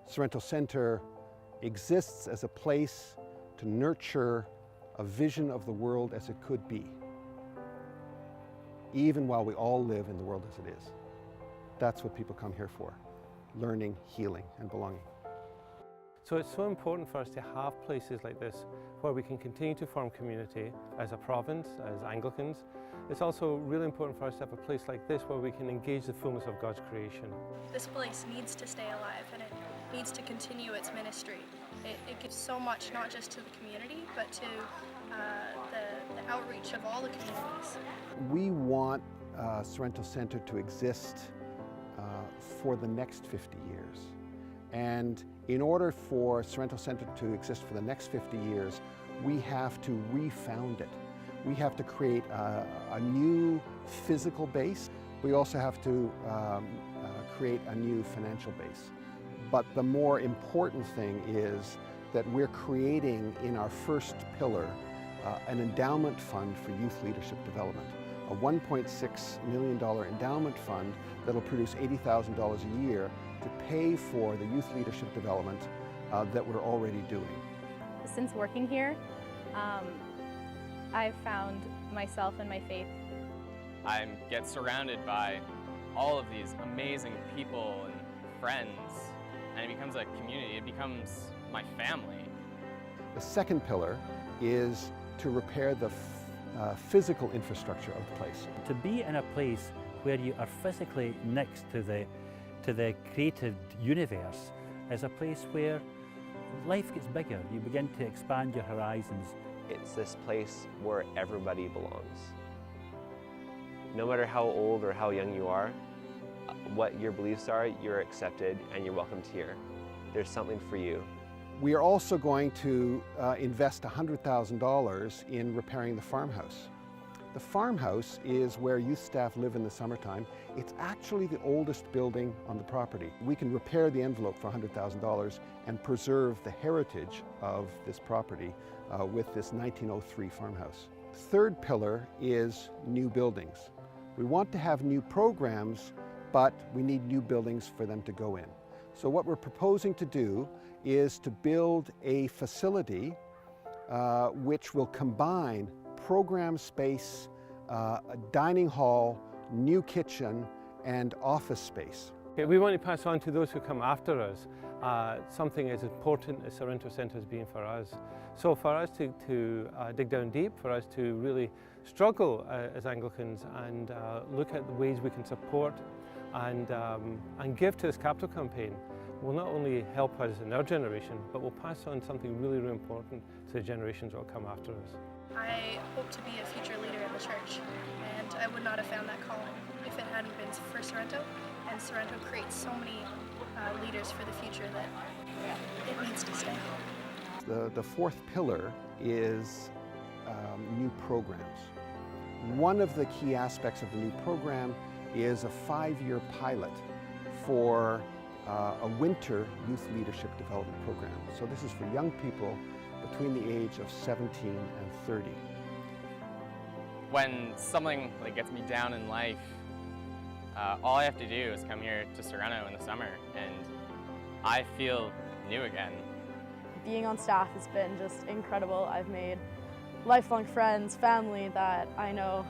Sorrento Centre exists as a place to nurture a vision of the world as it could be, even while we all live in the world as it is. That's what people come here for: learning, healing, and belonging. So it's so important for us to have places like this where we can continue to form community as a province, as Anglicans. It's also really important for us to have a place like this where we can engage the fullness of God's creation. This place needs to stay alive, and it needs to continue its ministry. It gives so much, not just to the community, but to the outreach of all the communities. We want Sorrento Centre to exist for the next 50 years. And in order for Sorrento Centre to exist for the next 50 years, we have to refound it. We have to create a new physical base. We also have to create a new financial base. But the more important thing is that we're creating in our first pillar an endowment fund for youth leadership development. A $1.6 million endowment fund that'll produce $80,000 a year to pay for the youth leadership development that we're already doing. Since working here, I've found myself and my faith. I get surrounded by all of these amazing people and friends, and it becomes a community, it becomes my family. The second pillar is to repair the physical infrastructure of the place. To be in a place where you are physically next to the created universe is a place where life gets bigger. You begin to expand your horizons. It's this place where everybody belongs. No matter how old or how young you are, what your beliefs are, you're accepted and you're welcomed here. There's something for you. We are also going to invest $100,000 in repairing the farmhouse. The farmhouse is where youth staff live in the summertime. It's actually the oldest building on the property. We can repair the envelope for $100,000 and preserve the heritage of this property with this 1903 farmhouse. Third pillar is new buildings. We want to have new programs, but we need new buildings for them to go in. So what we're proposing to do is to build a facility which will combine program space, a dining hall, new kitchen, and office space. We want to pass on to those who come after us something as important as Sorrento Centre has been for us. So for us to dig down deep, for us to really struggle as Anglicans and look at the ways we can support and give to this capital campaign will not only help us in our generation, but will pass on something really, really important to the generations that will come after us. I hope to be a future leader in the church, and I would not have found that calling if it hadn't been for Sorrento. And Sorrento creates so many leaders for the future that it needs to stay. The fourth pillar is new programs. One of the key aspects of the new program is a 5-year pilot for a winter youth leadership development program. So this is for young people between the age of 17 and 30. When something gets me down in life, all I have to do is come here to Sorrento in the summer and I feel new again. Being on staff has been just incredible. I've made lifelong friends, family that I know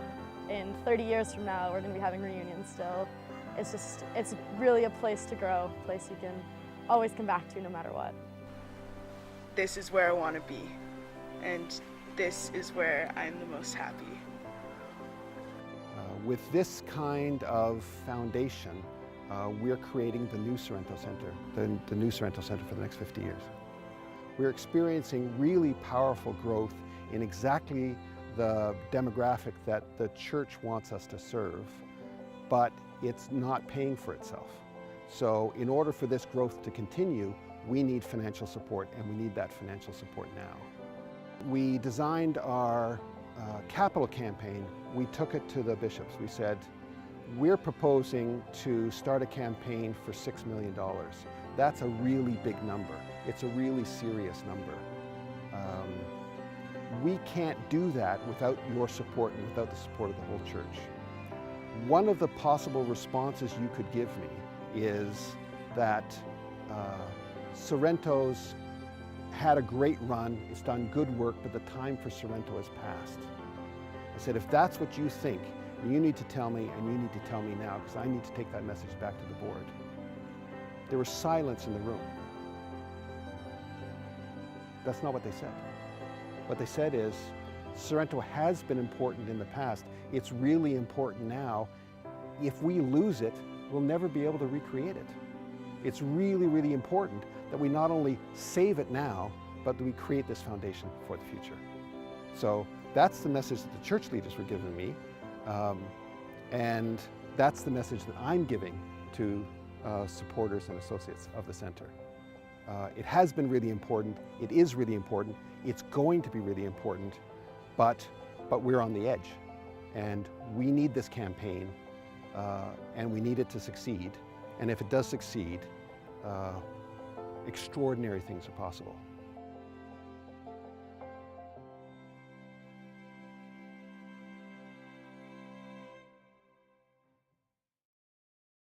in 30 years from now we're going to be having reunions still. It's really a place to grow, a place you can always come back to no matter what. This is where I want to be, and this is where I'm the most happy. With this kind of foundation, we're creating the new Sorrento Centre, the new Sorrento Centre for the next 50 years. We're experiencing really powerful growth in exactly the demographic that the church wants us to serve, but it's not paying for itself. So in order for this growth to continue, we need financial support, and we need that financial support now. We designed our capital campaign. We took it to the bishops. We said, we're proposing to start a campaign for $6 million. That's a really big number. It's a really serious number. We can't do that without your support and without the support of the whole church. One of the possible responses you could give me is that Sorrento's had a great run, it's done good work, but the time for Sorrento has passed. I said, if that's what you think, you need to tell me, and you need to tell me now, because I need to take that message back to the board. There was silence in the room. That's not what they said. What they said is, Sorrento has been important in the past. It's really important now. If we lose it, we'll never be able to recreate it. It's really, really important that we not only save it now, but that we create this foundation for the future. So that's the message that the church leaders were giving me. And that's the message that I'm giving to supporters and associates of the center. It has been really important, it is really important, it's going to be really important, but we're on the edge. And we need this campaign, and we need it to succeed. And if it does succeed, extraordinary things are possible.